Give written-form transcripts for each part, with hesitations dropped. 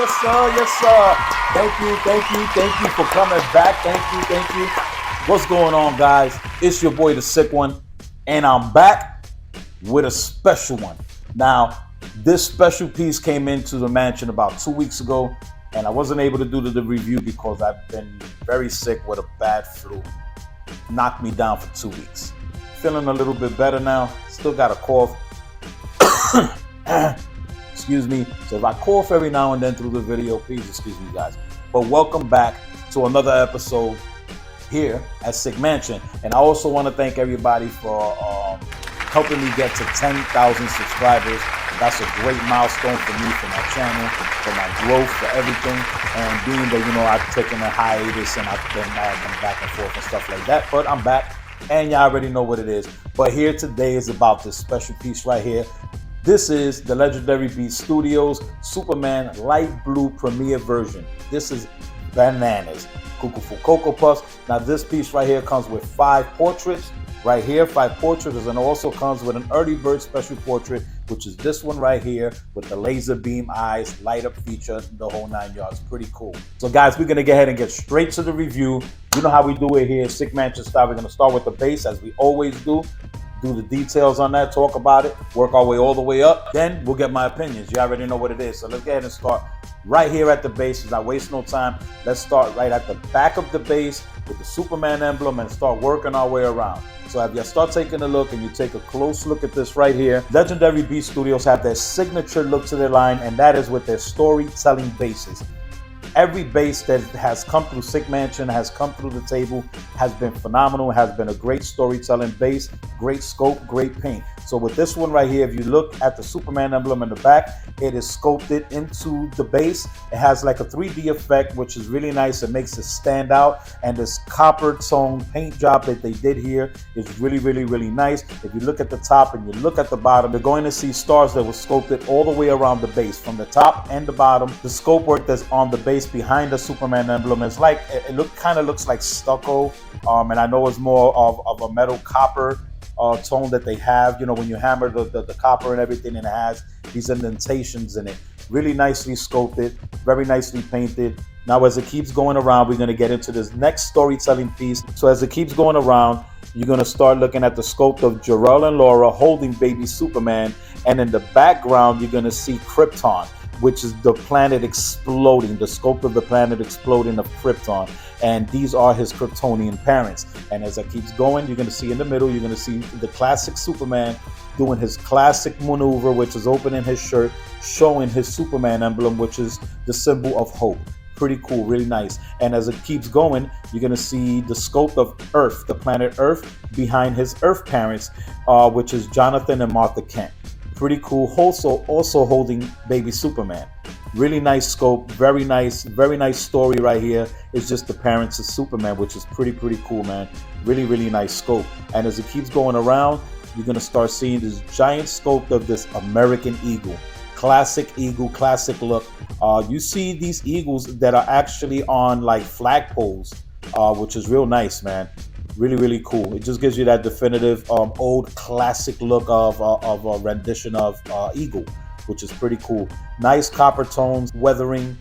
Yes, sir. Yes, sir. Thank you for coming back. Thank you. What's going on, guys? It's your boy, the Sick One, and I'm back with a special one. Now, this special piece came into the mansion about 2 weeks ago, and I wasn't able to do the review because I've been very sick with a bad flu. Knocked me down for 2 weeks. Feeling a little bit better now. Still got a cough. Excuse me. So if I cough every now and then through the video, please excuse me, guys. But welcome back to another episode here at Sick Mansion. And I also want to thank everybody for helping me get to 10,000 subscribers. That's a great milestone for me, for my channel, for my growth, for everything. And being that, I've taken a hiatus and I've been back and forth and stuff like that. But I'm back, and y'all already know what it is. But here today is about this special piece right here. This is the Legendary Beast Studios Superman Light Blue Premiere version. This is bananas. Cuckoo Cocoa Puffs. Now this piece right here comes with 5 portraits. Right here, 5 portraits, and also comes with an early bird special portrait, which is this one right here with the laser beam eyes, light up feature, the whole 9 yards. Pretty cool. So guys, we're gonna go ahead and get straight to the review. You know how we do it here, Sick Mansion style. We're gonna start with the base as we always do the details on that, talk about it, work our way all the way up. Then we'll get my opinions. You already know what it is. So let's go ahead and start right here at the base. Let's not waste no time. Let's start right at the back of the base with the Superman emblem and start working our way around. So if you start taking a look and you take a close look at this right here, Legendary Beast Studios have their signature look to their line, and that is with their storytelling bases. Every base that has come through Sick Mansion, has come through the table, has been phenomenal, has been a great storytelling base, great scope, great paint. So with this one right here, if you look at the Superman emblem in the back, it is sculpted into the base. It has like a 3D effect, which is really nice. It makes it stand out. And this copper tone paint job that they did here is really, really, really nice. If you look at the top and you look at the bottom, you're going to see stars that were sculpted all the way around the base, from the top and the bottom. The scope work that's on the base behind the Superman emblem is like, kind of looks like stucco, and I know it's more of a metal copper tone that they have, when you hammer the copper and everything, and it has these indentations in it. Really nicely sculpted, very nicely painted. Now as it keeps going around, we're going to get into this next storytelling piece. So as it keeps going around, you're going to start looking at the sculpt of Jor-El and Laura holding baby Superman, and in the background you're going to see Krypton, which is the planet exploding, the scope of the planet exploding of Krypton. And these are his Kryptonian parents. And as it keeps going, you're going to see in the middle, you're going to see the classic Superman doing his classic maneuver, which is opening his shirt, showing his Superman emblem, which is the symbol of hope. Pretty cool, really nice. And as it keeps going, you're going to see the scope of Earth, the planet Earth, behind his Earth parents, which is Jonathan and Martha Kent. Pretty cool. Also holding baby Superman. Really nice scope, very nice story right here. It's just the parents of Superman, which is pretty cool, man. Really, really nice scope. And as it keeps going around, you're gonna start seeing this giant scope of this American eagle. Classic eagle, classic look. You see these eagles that are actually on like flagpoles, which is real nice, man. Really, really cool. It just gives you that definitive old classic look of a rendition of eagle, which is pretty cool. Nice copper tones, weathering,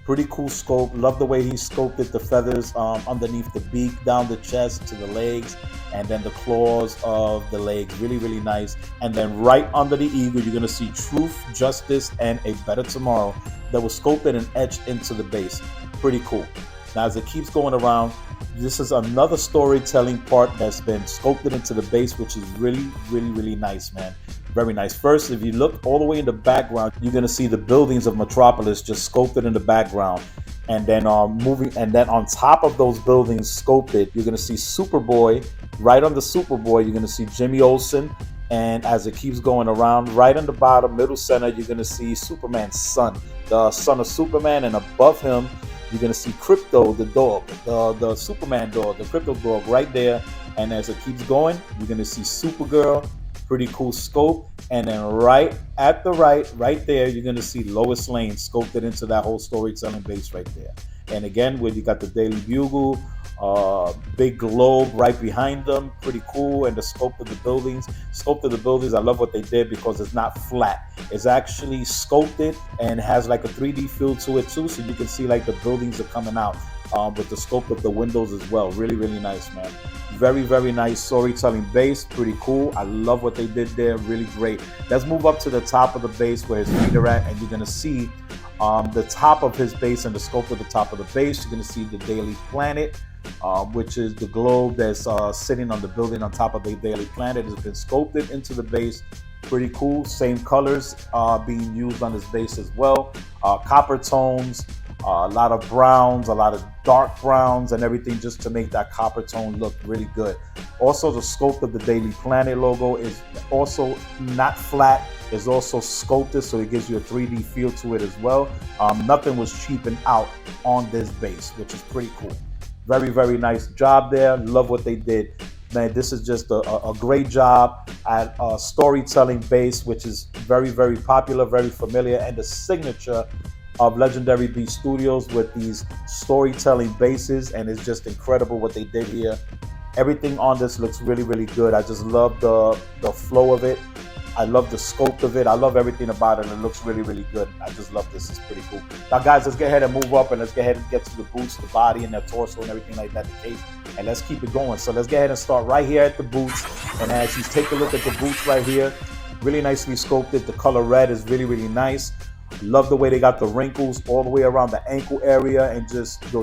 pretty cool scope. Love the way he sculpted the feathers underneath the beak, down the chest to the legs, and then the claws of the legs. Really, really nice. And then right under the eagle, you're gonna see truth, justice, and a better tomorrow that was sculpted and etched into the base. Pretty cool. Now as it keeps going around, this is another storytelling part that's been sculpted into the base, which is really, really, really nice, man. Very nice. First, if you look all the way in the background, you're going to see the buildings of Metropolis just sculpted in the background. And then and then on top of those buildings sculpted, you're going to see Superboy. Right under Superboy, you're going to see Jimmy Olsen. And as it keeps going around, right on the bottom, middle center, you're going to see Superman's son, the son of Superman, and above him, you're going to see Crypto, the dog, the Superman dog, the Crypto dog right there. And as it keeps going, you're going to see Supergirl, pretty cool scope. And then right at the right there, you're going to see Lois Lane sculpted into that whole storytelling base right there. And again, where you got the Daily Bugle, big globe right behind them, pretty cool. And the scope of the buildings, I love what they did because it's not flat. It's actually sculpted and has like a 3D feel to it too, so you can see like the buildings are coming out with the scope of the windows as well. Really, really nice, man. Very, very nice storytelling base. Pretty cool. I love what they did there. Really great. Let's move up to the top of the base where his feet are at, and you're gonna see the top of his base and the scope of the top of the base. You're gonna see the Daily Planet, which is the globe that's sitting on the building on top of the Daily Planet. Has been sculpted into the base. Pretty cool. Same colors being used on this base as well. Copper tones, a lot of browns, a lot of dark browns and everything, just to make that copper tone look really good. Also, the scope of the Daily Planet logo is also not flat. It's also sculpted, so it gives you a 3D feel to it as well. Nothing was cheapened out on this base, which is pretty cool. Very, very nice job there. Love what they did. Man, this is just a great job at a storytelling base, which is very, very popular, very familiar, and the signature of Legendary Beast Studios with these storytelling bases. And it's just incredible what they did here. Everything on this looks really, really good. I just love the flow of it. I love the scope of it. I love everything about it. And it looks really, really good. I just love this. It's pretty cool. Now, guys, let's get ahead and move up, and let's get ahead and get to the boots, the body, and the torso, and everything like that, the cape. And let's keep it going. So let's get ahead and start right here at the boots. And as you take a look at the boots right here, really nicely sculpted. The color red is really, really nice. Love the way they got the wrinkles all the way around the ankle area, and just the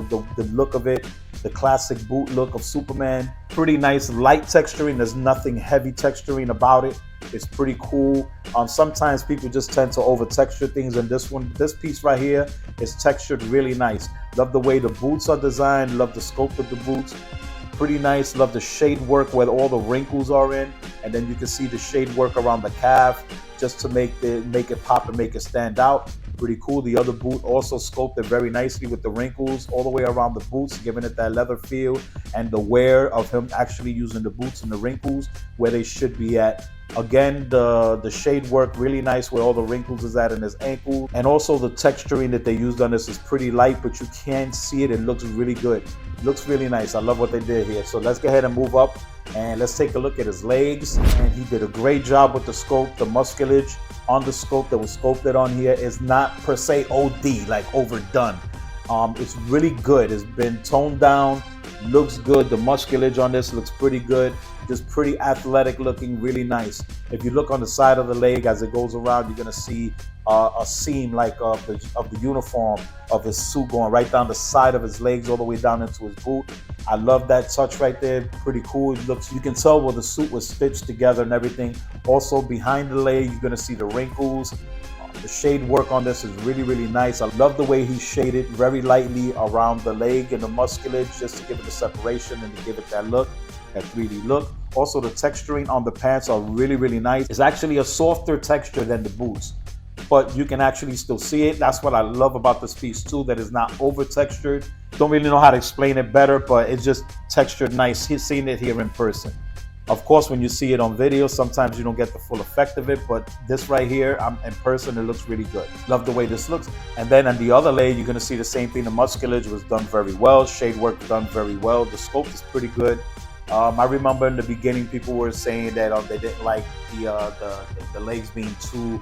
look of it. The classic boot look of Superman. Pretty nice light texturing. There's nothing heavy texturing about it. It's pretty cool. Sometimes people just tend to over texture things, and this piece right here is textured really nice. Love the way the boots are designed. Love the scope of the boots. Pretty nice. Love the shade work where all the wrinkles are in, and then you can see the shade work around the calf just to make it pop and make it stand out. Pretty cool. The other boot also sculpted very nicely with the wrinkles all the way around the boots, giving it that leather feel, and the wear of him actually using the boots and the wrinkles where they should be at. Again, the shade work really nice where all the wrinkles is at in his ankle, and also the texturing that they used on this is pretty light, but you can see it. It looks really good. Looks really nice. I love what they did here. So let's go ahead and move up, and let's take a look at his legs. And he did a great job with the sculpt. The musculage on the sculpt that was sculpted on here is not per se OD, like overdone. It's really good. It's been toned down. Looks good. The musculage on this looks pretty good. Just pretty athletic looking, really nice. If you look on the side of the leg as it goes around, you're gonna see a seam like of the uniform of his suit going right down the side of his legs all the way down into his boot. I love that touch right there. Pretty cool. It looks, you can tell where the suit was stitched together and everything. Also behind the leg, you're gonna see the wrinkles. The shade work on this is really, really nice. I love the way he shaded very lightly around the leg and the musculage, just to give it the separation and to give it that look, that 3D look. Also, the texturing on the pants are really, really nice. It's actually a softer texture than the boots, but you can actually still see it. That's what I love about this piece too, that is not over textured. Don't really know how to explain it better, but it's just textured nice. He's seen it here in person. Of course, when you see it on video, sometimes you don't get the full effect of it, but this right here, in person, it looks really good. Love the way this looks. And then on the other leg, you're gonna see the same thing. The musculage was done very well. Shade work done very well. The scope is pretty good. I remember in the beginning, people were saying that they didn't like the legs being too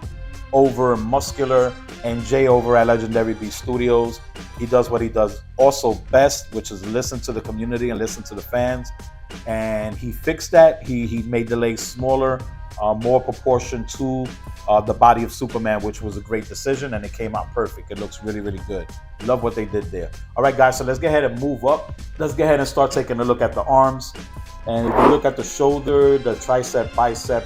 over muscular. And Jay over at Legendary Beast Studios, he does what he does also best, which is listen to the community and listen to the fans. And he fixed that. He made the legs smaller, more proportion to the body of Superman, which was a great decision, and it came out perfect. It looks really, really good. Love what they did there. All right, guys, so let's go ahead and move up. Let's go ahead and start taking a look at the arms. And if you look at the shoulder, the tricep, bicep,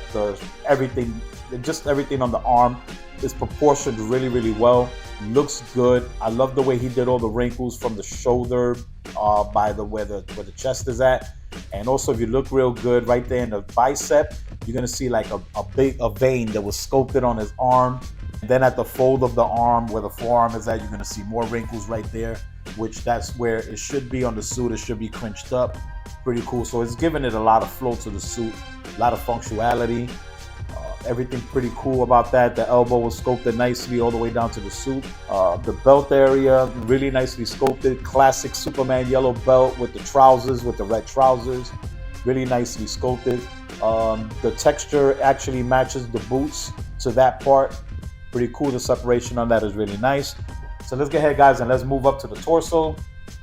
everything, just everything on the arm is proportioned really, really well. Looks good. I love the way he did all the wrinkles from the shoulder by where the chest is at. And also, if you look real good right there in the bicep, you're gonna see like a vein that was sculpted on his arm. And then at the fold of the arm where the forearm is at, you're gonna see more wrinkles right there, which that's where it should be on the suit. It should be crinched up. Pretty cool. So it's giving it a lot of flow to the suit, a lot of functionality. Everything pretty cool about that. The elbow was sculpted nicely all the way down to the suit. The belt area, really nicely sculpted. Classic Superman yellow belt with the trousers, with the red trousers. Really nicely sculpted. The texture actually matches the boots to that part. Pretty cool. The separation on that is really nice. So let's get ahead, guys, and let's move up to the torso.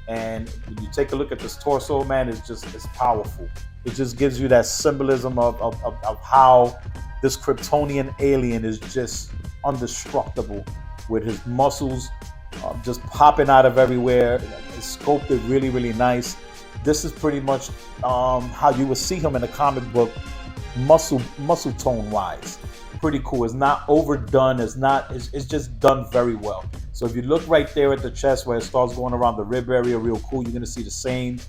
And when you take a look at this torso, man, it's powerful. It just gives you that symbolism of how this Kryptonian alien is just indestructible, with his muscles just popping out of everywhere. It's sculpted really, really nice. This is pretty much how you would see him in the comic book, muscle tone wise. Pretty cool. It's not overdone. It's just done very well. So if you look right there at the chest where it starts going around the rib area, real cool. You're gonna see the same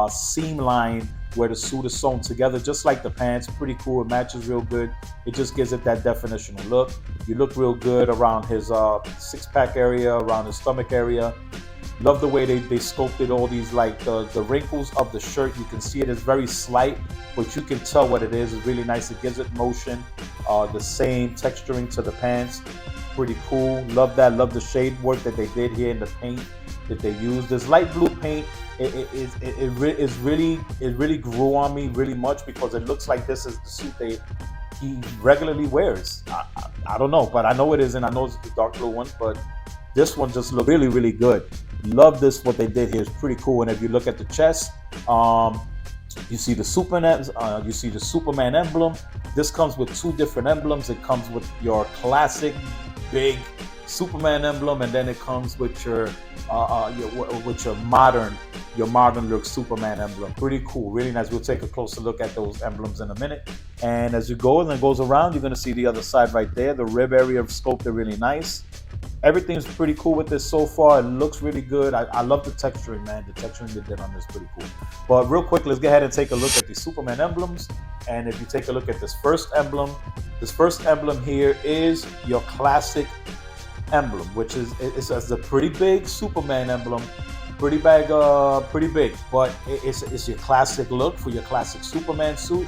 seam line where the suit is sewn together, just like the pants. Pretty cool. It matches real good. It just gives it that definitional look. You look real good around his six-pack area, around his stomach area. Love the way they sculpted all these, like the wrinkles of the shirt. You can see it is very slight, but you can tell what it is. It's really nice. It gives it motion. The same texturing to the pants. Pretty cool. Love that. Love the shade work that they did here in the paint that they used. This light blue paint, it really grew on me really much, because it looks like this is the suit he regularly wears. I don't know, but I know it is, and I know it's the dark blue one, but this one just looked really, really good. Love this. What they did here is pretty cool. And if you look at the chest, you see the Superman emblem. This comes with two different emblems. It comes with your classic big Superman emblem, and then it comes with your modern look Superman emblem. Pretty cool, really nice. We'll take a closer look at those emblems in a minute. And as you go and it goes around, you're gonna see the other side right there. The rib area sculpted really nice. Everything's pretty cool with this so far. It looks really good. I love the texturing, man. The texturing they did on this is pretty cool. But real quick, let's go ahead and take a look at the Superman emblems. And if you take a look at this first emblem here is your classic emblem, which is a pretty big Superman emblem. Pretty big, but it's your classic look for your classic Superman suit.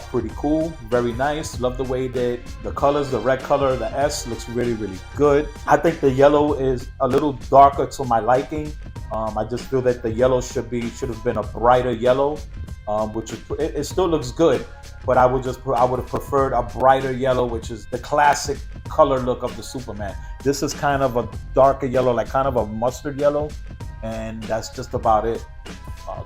Pretty cool, very nice. Love the way that the colors, the red color, the S looks really, really good. I think the yellow is a little darker to my liking. I just feel that the yellow should have been a brighter yellow, which it still looks good, but I would have preferred a brighter yellow, which is the classic color look of the Superman. This is kind of a darker yellow, like kind of a mustard yellow, and that's just about it.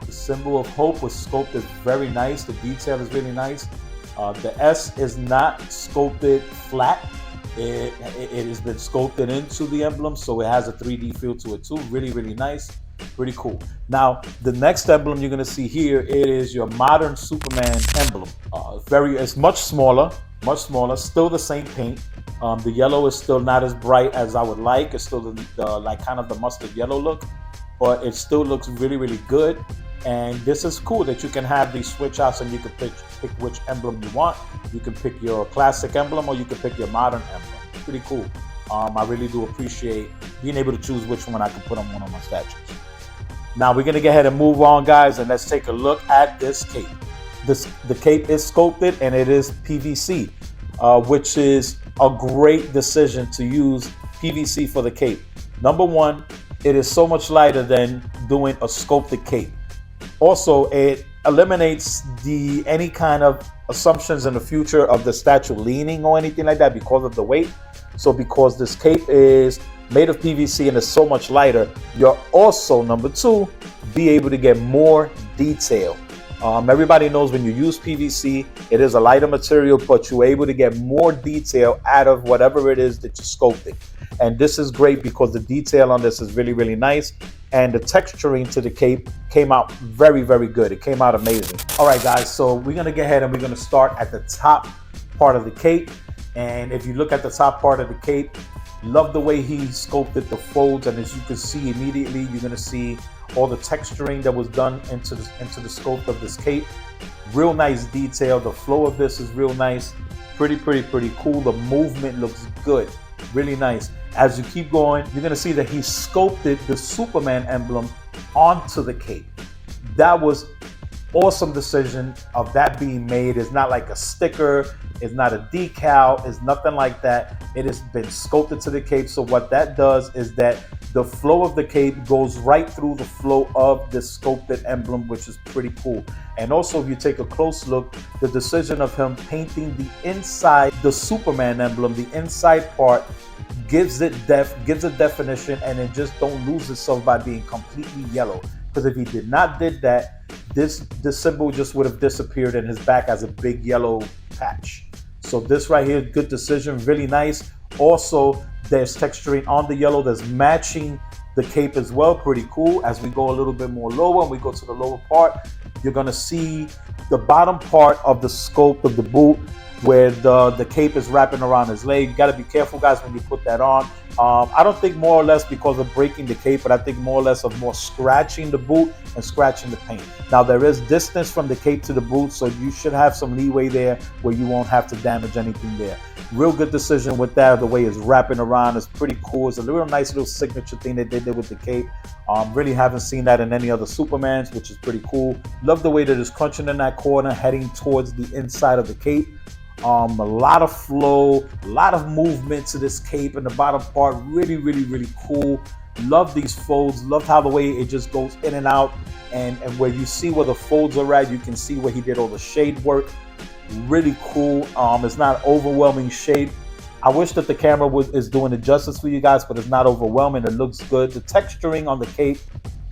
The symbol of hope was sculpted very nice. The detail is really nice. The S is not sculpted flat. It has been sculpted into the emblem, so it has a 3D feel to it too. Really, really nice. Pretty cool. Now, the next emblem you're gonna see here, it is your modern Superman emblem. It's much smaller, still the same paint. The yellow is still not as bright as I would like. It's still like kind of the mustard yellow look, but it still looks really, really good. And this is cool that you can have these switch outs and you can pick which emblem you want. You can pick your classic emblem or you can pick your modern emblem. Pretty cool. I really do appreciate being able to choose which one I can put on one of my statues. Now we're gonna go ahead and move on, guys, and let's take a look at this cape. The cape is sculpted and it is PVC, which is a great decision to use PVC for the cape. Number one, it is so much lighter than doing a sculpted cape. Also, it eliminates any kind of assumptions in the future of the statue leaning or anything like that because of the weight. So because this cape is made of PVC and is so much lighter, you're also, number two, be able to get more detail. Everybody knows when you use PVC, it is a lighter material, but you're able to get more detail out of whatever it is that you're sculpting. And this is great because the detail on this is really, really nice. And the texturing to the cape came out very, very good. It came out amazing. All right, guys, so we're gonna go ahead and we're gonna start at the top part of the cape. And if you look at the top part of the cape, love the way he sculpted the folds. And as you can see immediately, you're gonna see all the texturing that was done into the sculpt of this cape. Real nice detail. The flow of this is real nice. Pretty cool. The movement looks good. Really nice. As you keep going, you're gonna see that he sculpted the Superman emblem onto the cape. That was awesome decision of that being made. It's not like a sticker. It's not a decal. It's nothing like that. It has been sculpted to the cape. So what that does is that the flow of the cape goes right through the flow of the sculpted emblem, which is pretty cool. And also, if you take a close look, the decision of him painting the inside, the Superman emblem, the inside part, gives it definition, and it just don't lose itself by being completely yellow. Because if he did not did that, this symbol just would have disappeared and his back has a big yellow patch. So this right here, good decision, really nice. Also, there's texturing on the yellow that's matching the cape as well, pretty cool. As we go a little bit more lower and we go to the lower part, you're gonna see the bottom part of the sculpt of the boot where the cape is wrapping around his leg. You gotta be careful, guys, when you put that on. I don't think more or less because of breaking the cape, but I think more or less of more scratching the boot and scratching the paint. Now, there is distance from the cape to the boot, so you should have some leeway there where you won't have to damage anything there. Real good decision with that. The way it's wrapping around is pretty cool. It's a real nice little signature thing they did there with the cape. Really haven't seen that in any other Supermans, which is pretty cool. Love the way that it's crunching in that corner, heading towards the inside of the cape. A lot of flow, a lot of movement to this cape in the bottom part. Really, really, really cool. Love these folds. Love how the way it just goes in and out. And where you see where the folds are at, you can see where he did all the shade work. Really cool. It's not overwhelming shade. I wish that the camera is doing it justice for you guys, but it's not overwhelming. It looks good. The texturing on the cape,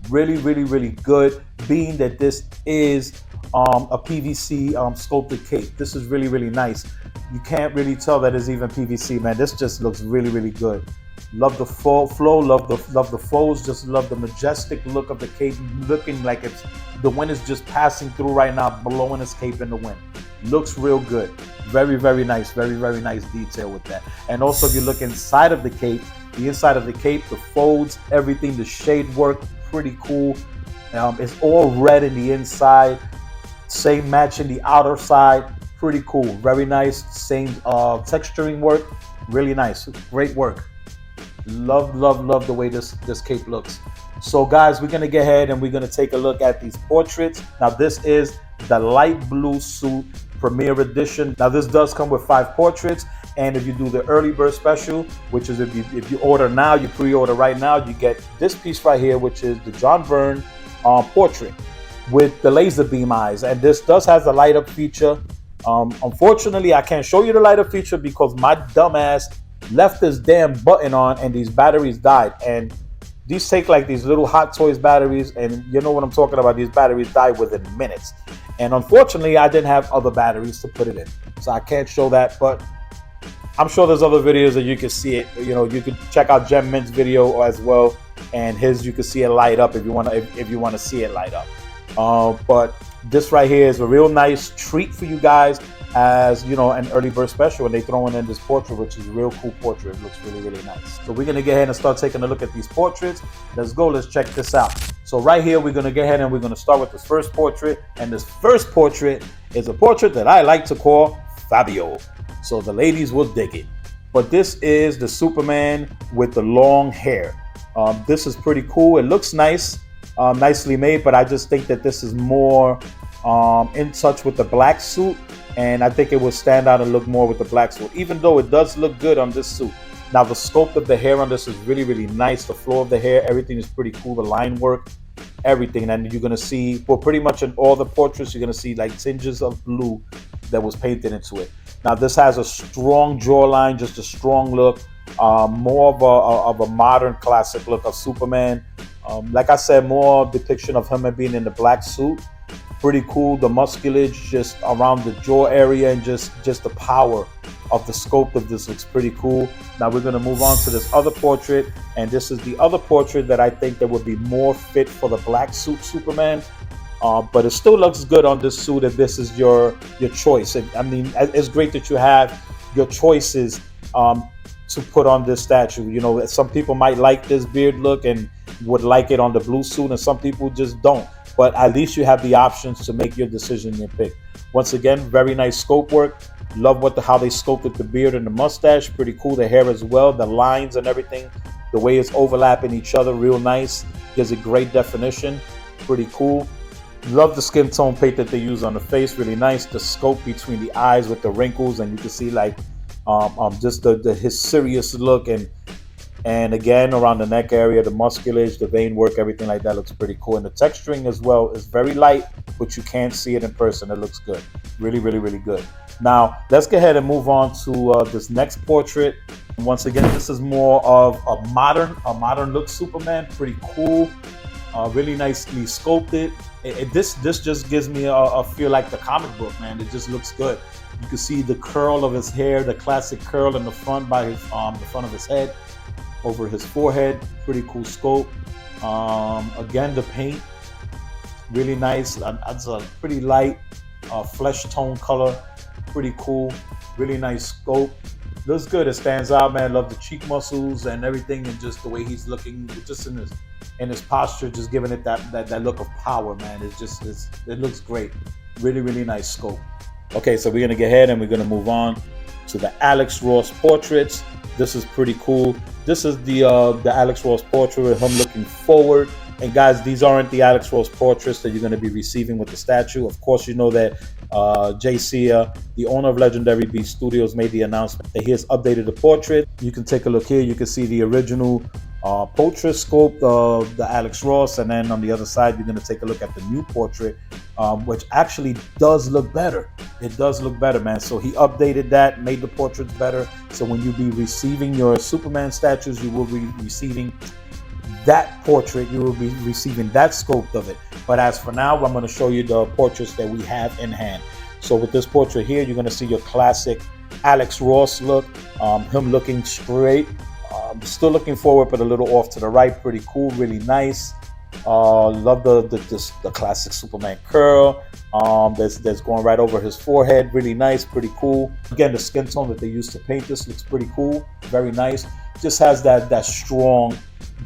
really, really, really good. Being that this is a PVC sculpted cape, this is really, really nice. You can't really tell that it's even PVC, man. This just looks really, really good. Love the flow, love the folds, just love the majestic look of the cape, looking like it's the wind is just passing through right now, blowing his cape in the wind. Looks real good. Very, very nice. Very, very nice detail with that. And also, if you look inside of the cape, the inside of the cape, the folds, everything, the shade work, pretty cool. It's all red in the inside, same match in the outer side, pretty cool. Very nice. Same texturing work, really nice. Great work. Love, love, love the way this cape looks. So guys, we're gonna get ahead and we're gonna take a look at these portraits. Now, this is the light blue suit Premier Edition. Now, this does come with 5 portraits, and if you do the early bird special, which is if you order now, you pre-order right now, you get this piece right here, which is the John Byrne portrait with the laser beam eyes. And this does have the light up feature. Unfortunately, I can't show you the light up feature because my dumbass left this damn button on and these batteries died. And these take like these little Hot Toys batteries, and you know what I'm talking about. These batteries die within minutes. And unfortunately, I didn't have other batteries to put it in, so I can't show that. But I'm sure there's other videos that you can see it. You know, you can check out Gem Mint's video as well, and his you can see it light up if you want to see it light up. But this right here is a real nice treat for you guys, as you know, an early bird special, and they throwing in this portrait, which is a real cool portrait. It looks really, really nice. So we're gonna get ahead and start taking a look at these portraits. Let's go. Let's check this out. So right here, we're gonna get ahead and we're gonna start with this first portrait, and this first portrait is a portrait that I like to call Fabio. So the ladies will dig it. But this is the Superman with the long hair. This is pretty cool. It looks nice, nicely made, but I just think that this is more in touch with the black suit, and I think it will stand out and look more with the black suit, even though it does look good on this suit. Now, the sculpt of the hair on this is really, really nice. The flow of the hair, everything is pretty cool. The line work, everything. And you're going to see, well, pretty much in all the portraits, you're going to see like tinges of blue that was painted into it. Now, this has a strong jawline, just a strong look, more of a modern classic look of Superman. Like I said, more depiction of him being in the black suit. Pretty cool. The musculage just around the jaw area, and just the power of the sculpt of this looks pretty cool. Now we're going to move on to this other portrait, and this is the other portrait that I think that would be more fit for the black suit Superman. But it still looks good on this suit if this is your choice. I mean, it's great that you have your choices to put on this statue. You know, some people might like this beard look and would like it on the blue suit, and some people just don't. But at least you have the options to make your decision and pick. Once again, very nice scope work. Love how they sculpted the beard and the mustache. Pretty cool. The hair as well, the lines and everything. The way it's overlapping each other, real nice. Gives a great definition. Pretty cool. Love the skin tone paint that they use on the face, really nice. The scope between the eyes with the wrinkles, and you can see like just his serious look, and again around the neck area, the musculage, the vein work, everything like that looks pretty cool. And the texturing as well is very light, but you can't see it in person. It looks good, really, really, really good. Now let's go ahead and move on to this next portrait. Once again, this is more of a modern look Superman, pretty cool. Really nicely sculpted. This just gives me a feel like the comic book, man. It just looks good. You can see the curl of his hair, the classic curl in the front by his the front of his head, over his forehead. Pretty cool sculpt. Again, the paint, really nice. That's a pretty light flesh tone color. Pretty cool. Really nice sculpt. Looks good. It stands out, man. Love the cheek muscles and everything, and just the way he's looking, just in his posture, just giving it that look of power, man. It looks great. Really, really nice scope. Okay, so we're gonna get ahead and we're gonna move on to the Alex Ross portraits. This is pretty cool. This is the Alex Ross portrait with him looking forward. And guys, these aren't the Alex Ross portraits that you're going to be receiving with the statue. Of course, you know that JC, the owner of Legendary Beast Studios, made the announcement that he has updated the portrait. You can take a look here. You can see the original portrait sculpt of the Alex Ross, and then on the other side, you're going to take a look at the new portrait, which actually does look better. It does look better, man. So he updated that, made the portraits better. So when you be receiving your Superman statues, you will be receiving that portrait, you will be receiving that scope of it. But as for now, I'm going to show you the portraits that we have in hand. So with this portrait here, you're going to see your classic Alex Ross look, him looking straight, still looking forward but a little off to the right. Pretty cool, really nice. Love the classic Superman curl. That's going right over his forehead. Really nice, pretty cool. Again, the skin tone that they used to paint this looks pretty cool, very nice. Just has that strong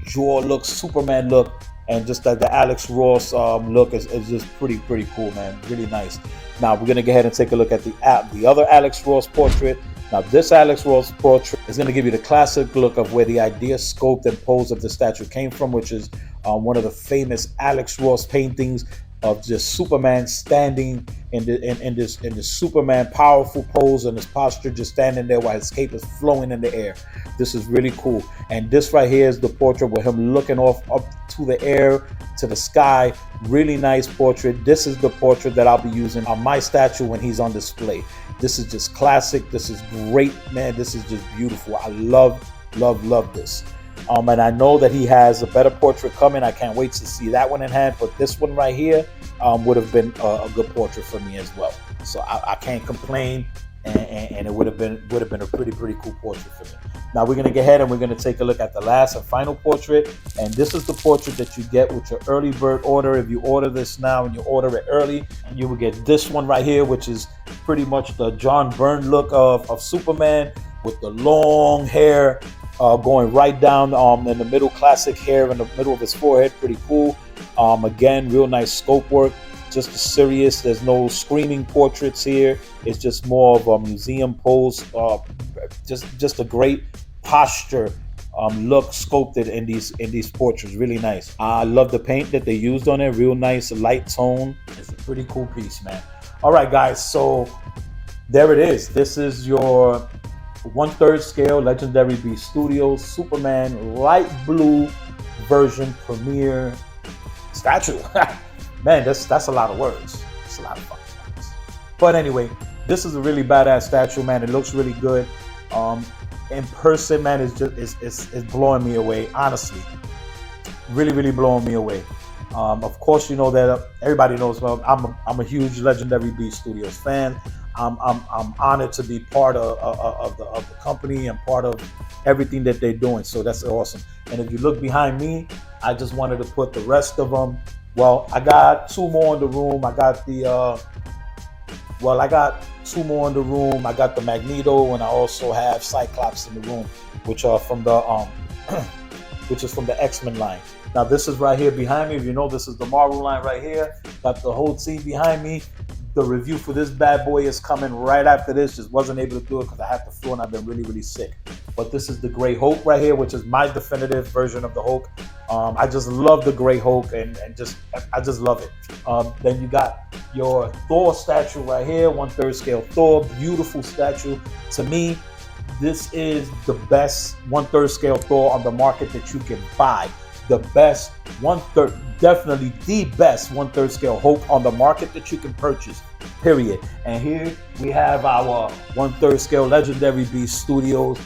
jaw look, Superman look, and just like the Alex Ross look is just pretty cool, man. Really nice. Now we're gonna go ahead and take a look at the other Alex Ross portrait. Now this Alex Ross portrait is gonna give you the classic look of where the idea, sculpt, and pose of the statue came from, which is one of the famous Alex Ross paintings of just Superman standing in this Superman powerful pose and his posture, just standing there while his cape is flowing in the air. This is really cool. And this right here is the portrait with him looking off up to the air, to the sky. Really nice portrait. This is the portrait that I'll be using on my statue when he's on display. This is just classic. This is great, man. This is just beautiful. I love this. And I know that he has a better portrait coming. I can't wait to see that one in hand. But this one right here would have been a good portrait for me as well. So I can't complain, and it would have been a pretty cool portrait for me. Now we're gonna get ahead and we're gonna take a look at the last and final portrait. And this is the portrait that you get with your early bird order. If you order this now and you order it early, you will get this one right here, which is pretty much the John Byrne look of Superman, with the long hair going right down in the middle, classic hair in the middle of his forehead. Pretty cool. Again, real nice scope work. Just serious. There's no screaming portraits here. It's just more of a museum pose. Just a great posture look sculpted in these portraits. Really nice. I love the paint that they used on it. Real nice light tone. It's a pretty cool piece, man. All right, guys. So there it is. This is your 1/3 scale Legendary Beast Studios Superman light blue version premiere statue. Man, that's a lot of words. It's a lot of fucking words. But anyway, this is a really badass statue, man. It looks really good. In person, man, it's blowing me away. Honestly, really blowing me away. Of course, you know that everybody knows. Well, I'm a huge Legendary Beast Studios fan. I'm honored to be part of the company and part of everything that they're doing. So that's awesome. And if you look behind me, I just wanted to put the rest of them. Well, I got two more in the room. I got two more in the room. I got the Magneto, and I also have Cyclops in the room, which are from the which is from the X-Men line. Now this is right here behind me. If you know, this is the Marvel line right here. Got the whole team behind me. The review for this bad boy is coming right after this. Just wasn't able to do it because I had the flu and I've been really sick. but this is the Gray Hulk right here, which is my definitive version of the Hulk. I just love the Gray Hulk, and I just love it. Then you got your Thor statue right here, 1/3 scale Thor, beautiful statue. To me, this is the best 1/3 scale Thor on the market that you can buy. The best 1/3, definitely the best 1/3 scale Hulk on the market that you can purchase, period. And here we have our 1/3 scale Legendary Beast Studios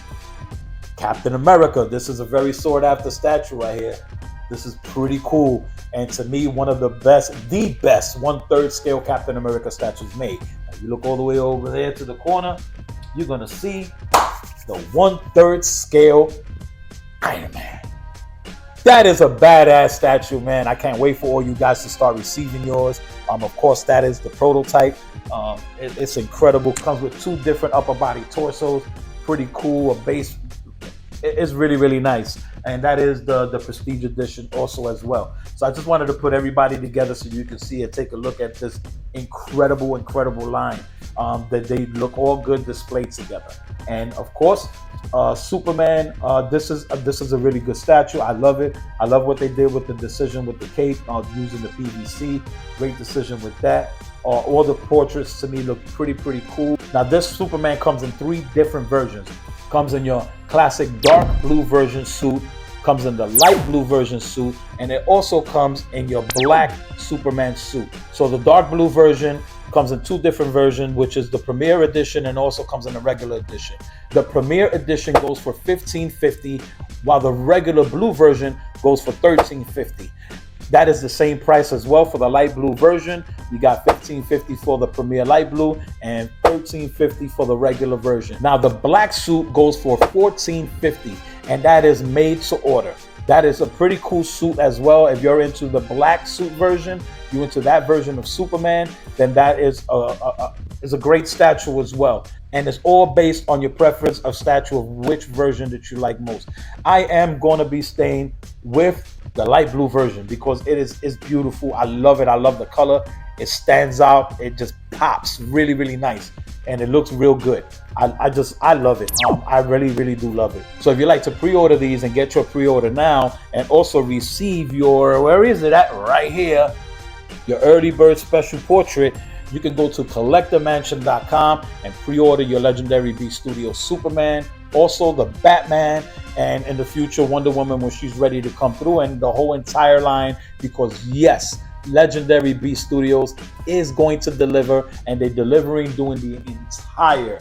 Captain America. This is a very sought after statue right here. This is pretty cool. And to me, one of the best 1/3 scale Captain America statues made. Now, you look all the way over there to the corner, you're gonna see the 1/3 scale Iron Man. That is a badass statue, man. I can't wait for all you guys to start receiving yours. Of course, that is the prototype. It's incredible. Comes with 2 different upper body torsos. Pretty cool. A base. It's really, really nice. And that is the Prestige Edition also as well. So I just wanted to put everybody together so you can see and take a look at this incredible line. That they look all good displayed together. And of course, Superman, this is a really good statue. I love it. I love what they did with the decision with the cape, using the PVC. Great decision with that. All the portraits to me look pretty cool. Now this Superman comes in 3 different versions. Comes in your classic dark blue version suit, comes in the light blue version suit, and it also comes in your black Superman suit. So the dark blue version comes in 2 different versions, which is the Premier Edition and also comes in the regular edition. The Premier Edition goes for $15.50, while the regular blue version goes for $13.50. That is the same price as well for the light blue version. You got $15.50 for the Premier Light Blue and $13.50 for the regular version. Now the black suit goes for $14.50, and that is made to order. That is a pretty cool suit as well. If you're into the black suit version, you're into that version of Superman, then that is a great statue as well. And it's all based on your preference of statue of which version that you like most. I am going to be staying with the light blue version because it's beautiful. I love it. I love the color. It stands out. It just pops really nice, and it looks real good. I love it. I really do love it. So if you like to pre-order these and get your pre-order now and also receive your, where is it at? Right here, your early bird special portrait, you can go to collectormansion.com and pre-order your Legendary Beast Studio Superman, also the Batman, and in the future Wonder Woman when she's ready to come through, and the whole entire line, because yes, Legendary Beast Studios is going to deliver, and they're delivering doing the entire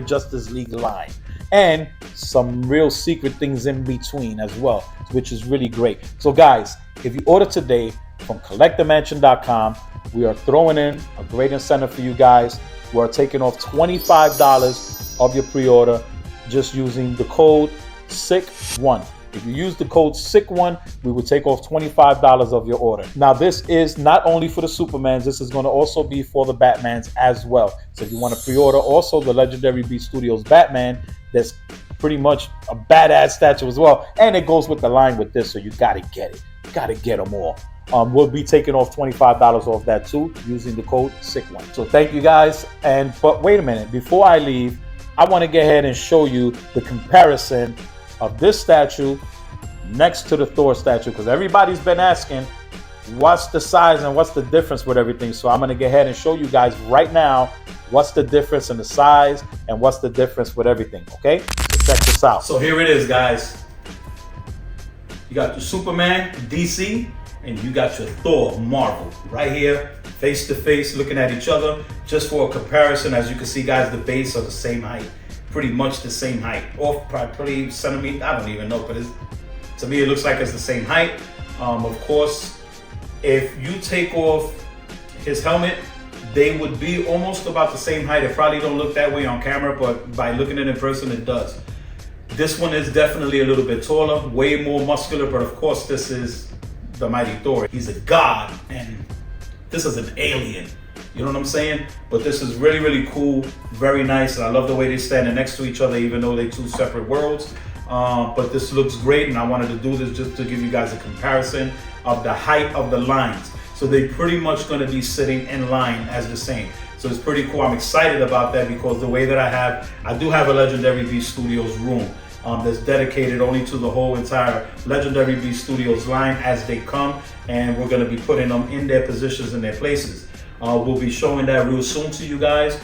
Justice League line, and some real secret things in between as well, which is really great. So guys, if you order today from collectormansion.com, we are throwing in a great incentive for you guys. We're taking off $25 of your pre-order just using the code SICK1. If you use the code SICK1, we will take off $25 of your order. Now, this is not only for the Supermans, this is going to also be for the Batmans as well. So if you want to pre-order also the Legendary Beast Studios Batman, that's pretty much a badass statue as well. And it goes with the line with this, so you got to get it. You got to get them all. We'll be taking off $25 off that too using the code SICK1. So thank you guys. But wait a minute, before I leave, I want to get ahead and show you the comparison of this statue next to the Thor statue, because everybody's been asking what's the size and what's the difference with everything. So I'm going to get ahead and show you guys right now what's the difference in the size and what's the difference with everything. Okay, so check this out. So here it is, guys. You got your Superman DC and you got your Thor Marvel right here, face to face, looking at each other. Just for a comparison, as you can see, guys, the base are the same height, pretty much the same height, off probably centimeter, I don't even know, but to me it looks like it's the same height. Of course, if you take off his helmet, they would be almost about the same height. It probably don't look that way on camera, but by looking at it in person, it does. This one is definitely a little bit taller, way more muscular, but of course this is the mighty Thor. He's a god, and this is an alien. You know what I'm saying? But this is really, really cool, very nice, and I love the way they're standing next to each other, even though they're 2 separate worlds. But this looks great, and I wanted to do this just to give you guys a comparison of the height of the lines. So they're pretty much going to be sitting in line as the same. So it's pretty cool. I'm excited about that because the way that I do have a Legendary Beast Studios room that's dedicated only to the whole entire Legendary Beast Studios line as they come, and we're going to be putting them in their positions, in their places. We'll be showing that real soon to you guys.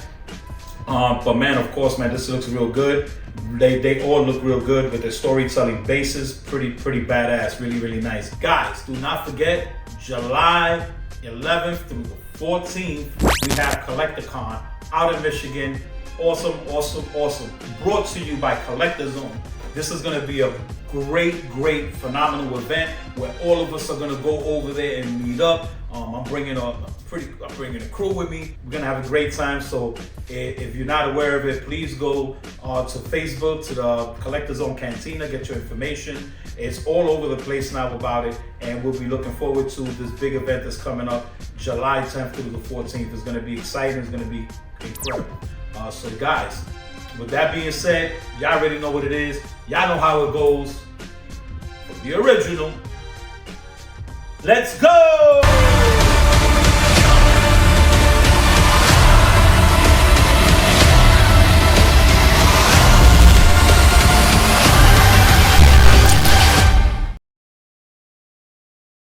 But man, of course, man, this looks real good. They all look real good with their storytelling bases. Pretty badass. Really nice. Guys, do not forget, July 11th through the 14th, we have CollectorCon out in Michigan. Awesome. Brought to you by Collector Zone. This is going to be a great, phenomenal event where all of us are going to go over there and meet up. I'm bringing a crew with me. We're gonna have a great time. So if you're not aware of it, please go to Facebook, to the Collector Zone Cantina, get your information. It's all over the place now about it, and we'll be looking forward to this big event that's coming up July 10th through the 14th. It's gonna be exciting. It's gonna be incredible. So guys, with that being said, y'all already know what it is. Y'all know how it goes. From the original, let's go!